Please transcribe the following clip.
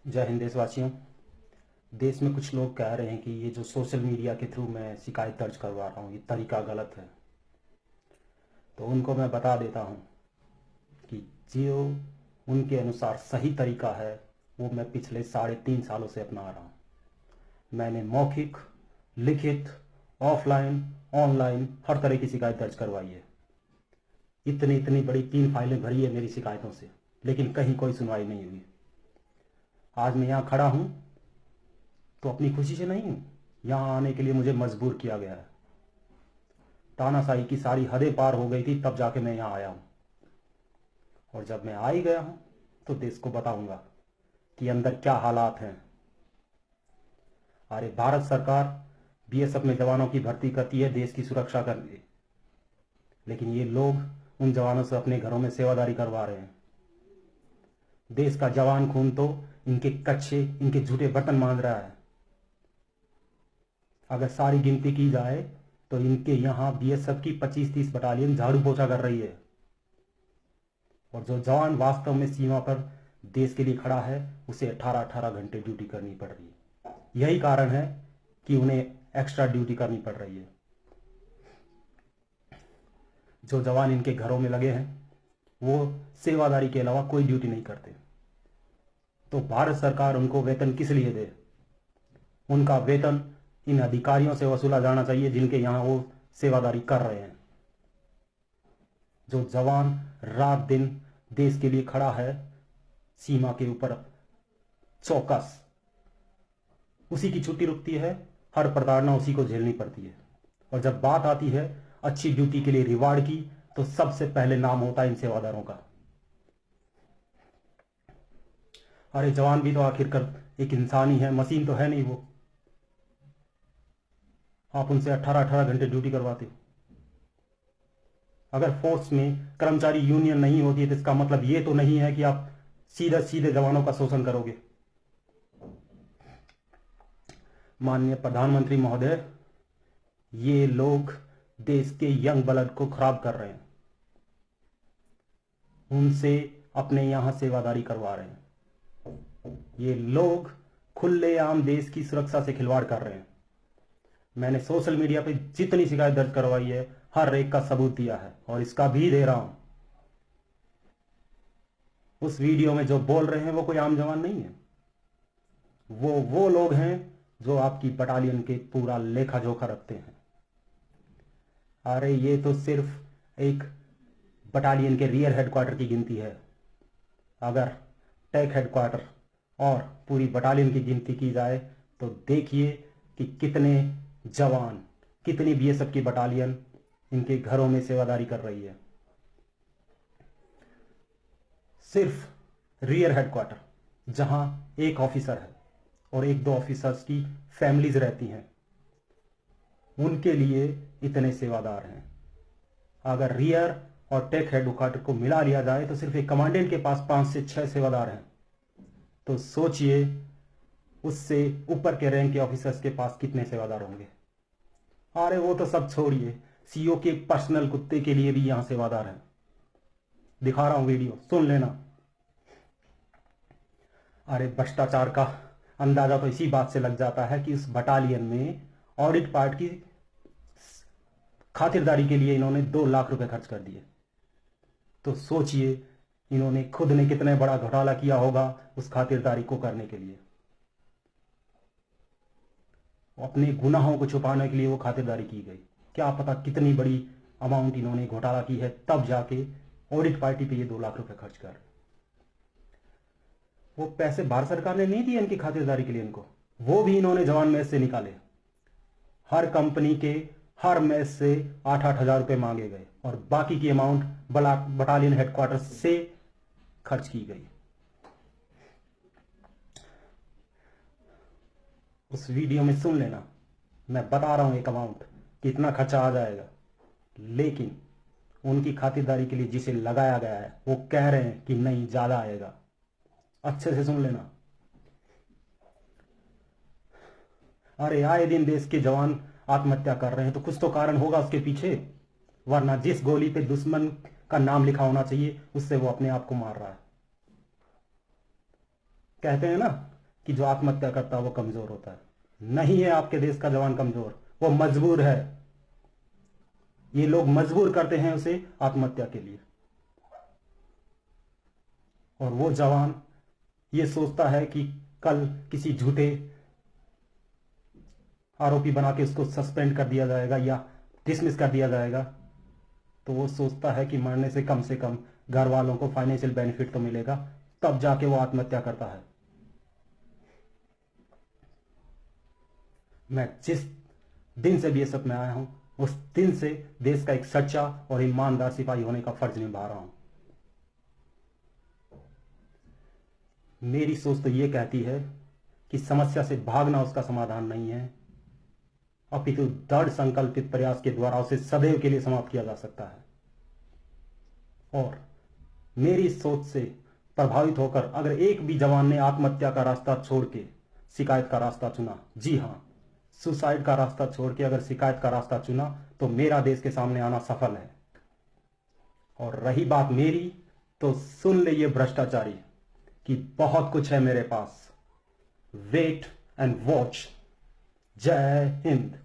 जय हिंद देशवासियों। देश में कुछ लोग कह रहे हैं कि ये जो सोशल मीडिया के थ्रू मैं शिकायत दर्ज करवा रहा हूँ ये तरीका गलत है। तो उनको मैं बता देता हूँ कि जो उनके अनुसार सही तरीका है वो मैं पिछले 3.5 सालों से अपना रहा हूँ। मैंने मौखिक, लिखित, ऑफलाइन, ऑनलाइन हर तरह की शिकायत दर्ज करवाई है। इतनी इतनी बड़ी 3 फाइलें भरी है मेरी शिकायतों से, लेकिन कहीं कोई सुनवाई नहीं हुई। आज मैं यहाँ खड़ा हूँ तो अपनी खुशी से नहीं हूँ। यहाँ आने के लिए मुझे मजबूर किया गया है। तानाशाही की सारी हदें पार हो गई थी तब जाके मैं यहाँ आया हूँ। और जब मैं आ ही गया हूँ तो देश को बताऊंगा कि अंदर क्या हालात हैं। अरे भारत सरकार बीएसएफ में जवानों की भर्ती करती है देश की सुरक्षा करने, लेकिन ये लोग उन जवानों से अपने घरों में सेवादारी करवा रहे हैं। देश का जवान खून तो इनके कच्चे, इनके झूठे बर्तन मांग रहा है। अगर सारी गिनती की जाए तो इनके यहाँ बीएसएफ की 25-30 बटालियन झाड़ू पोछा कर रही है, और जो जवान वास्तव में सीमा पर देश के लिए खड़ा है उसे 18-18 घंटे ड्यूटी करनी पड़ रही है। यही कारण है कि उन्हें एक्स्ट्रा ड्यूटी करनी पड़ रही है। जो जवान इनके घरों में लगे हैं वो सेवादारी के अलावा कोई ड्यूटी नहीं करते। तो भारत सरकार उनको वेतन किस लिए दे? उनका वेतन इन अधिकारियों से वसूला जाना चाहिए जिनके यहाँ वो सेवादारी कर रहे हैं। जो जवान रात दिन देश के लिए खड़ा है सीमा के ऊपर चौकस, उसी की छुट्टी रुकती है, हर प्रताड़ना उसी को झेलनी पड़ती है। और जब बात आती है अच्छी ड्यूटी के लिए रिवार्ड की तो सबसे पहले नाम होता है इन सेवादारों का। अरे जवान भी तो आखिरकार एक इंसान ही है, मशीन तो है नहीं वो। आप उनसे 18-18 घंटे ड्यूटी करवाते हो। अगर फोर्स में कर्मचारी यूनियन नहीं होती है तो इसका मतलब ये तो नहीं है कि आप सीधे सीधे जवानों का शोषण करोगे। माननीय प्रधानमंत्री महोदय, ये लोग देश के यंग ब्लड को खराब कर रहे हैं, उनसे अपने यहां सेवादारी करवा रहे हैं। ये लोग खुलेआम देश की सुरक्षा से खिलवाड़ कर रहे हैं। मैंने सोशल मीडिया पे जितनी शिकायत दर्ज करवाई है हर एक का सबूत दिया है और इसका भी दे रहा हूं। उस वीडियो में जो बोल रहे हैं वो कोई आम जवान नहीं है, वो लोग हैं जो आपकी बटालियन के पूरा लेखा जोखा रखते हैं। अरे ये तो सिर्फ एक बटालियन के रियर हेडक्वार्टर की गिनती है। अगर टेक हेडक्वार्टर और पूरी बटालियन की गिनती की जाए तो देखिए कि कितने जवान, कितनी बीएसएफ की बटालियन इनके घरों में सेवादारी कर रही है। सिर्फ रियर हेडक्वार्टर जहां एक ऑफिसर है और एक दो ऑफिसर्स की फैमिलीज रहती हैं, उनके लिए इतने सेवादार हैं। अगर रियर और टेक हेडक्वार्टर को मिला लिया जाए तो सिर्फ एक कमांडेंट के पास 5 से 6 सेवादार हैं। तो सोचिए उससे ऊपर के रैंक के ऑफिसर्स के पास कितने सेवादार होंगे। अरे वो तो सब छोड़िए, सीओ के पर्सनल कुत्ते के लिए भी यहां सेवादार हैं। दिखा रहा हूं वीडियो, सुन लेना। अरे भ्रष्टाचार का अंदाजा तो इसी बात से लग जाता है कि उस बटालियन में ऑडिट पार्ट की खातिरदारी के लिए इन्होंने 2 लाख रुपए खर्च कर दिए। तो सोचिए इन्होंने खुद ने कितने बड़ा घोटाला किया होगा उस खातिरदारी को करने के लिए। अपने गुनाहों को छुपाने के लिए वो खातिरदारी की गई। क्या पता कितनी बड़ी अमाउंट इन्होंने घोटाला की है, तब जाके ऑडिट पार्टी पे ये 2 लाख रुपए खर्च कर। वो पैसे भारत सरकार ने नहीं दिए इनकी खातिरदारी के लिए, इनको वो भी इन्होंने जवान मैच से निकाले। हर कंपनी के हर मैच से 8-8 हजार रुपए मांगे गए और बाकी की अमाउंट बटालियन हेडक्वार्टर से खर्च की गई। उस वीडियो में सुन लेना, मैं बता रहा हूं एक अमाउंट कितना खर्चा आ जाएगा, लेकिन उनकी खातिरदारी के लिए जिसे लगाया गया है वो कह रहे हैं कि नहीं ज्यादा आएगा। अच्छे से सुन लेना। अरे आए दिन देश के जवान आत्महत्या कर रहे हैं तो कुछ तो कारण होगा उसके पीछे, वरना जिस गोली पे दुश्मन का नाम लिखा होना चाहिए उससे वो अपने आप को मार रहा है। कहते हैं ना कि जो आत्महत्या करता है वो कमजोर होता है। नहीं है आपके देश का जवान कमजोर, वो मजबूर है। ये लोग मजबूर करते हैं उसे आत्महत्या के लिए। और वो जवान ये सोचता है कि कल किसी झूठे आरोपी बना के उसको सस्पेंड कर दिया जाएगा या डिसमिस कर दिया जाएगा, तो वो सोचता है कि मरने से कम घर वालों को फाइनेंशियल बेनिफिट तो मिलेगा, तब जाके वो आत्महत्या करता है। मैं जिस दिन से बीएसएफ में आया हूं, उस दिन से देश का एक सच्चा और ईमानदार सिपाही होने का फर्ज निभा रहा हूं। मेरी सोच तो ये कहती है कि समस्या से भागना उसका समाधान नहीं है, अपितु दृढ़ संकल्पित प्रयास के द्वारा उसे सदैव के लिए समाप्त किया जा सकता है। और मेरी सोच से प्रभावित होकर अगर एक भी जवान ने आत्महत्या का रास्ता छोड़ के शिकायत का रास्ता चुना, जी हां, सुसाइड का रास्ता छोड़ के अगर शिकायत का रास्ता चुना, तो मेरा देश के सामने आना सफल है। और रही बात मेरी, तो सुन ले ये भ्रष्टाचारी कि बहुत कुछ है मेरे पास। Wait and watch. जय हिंद।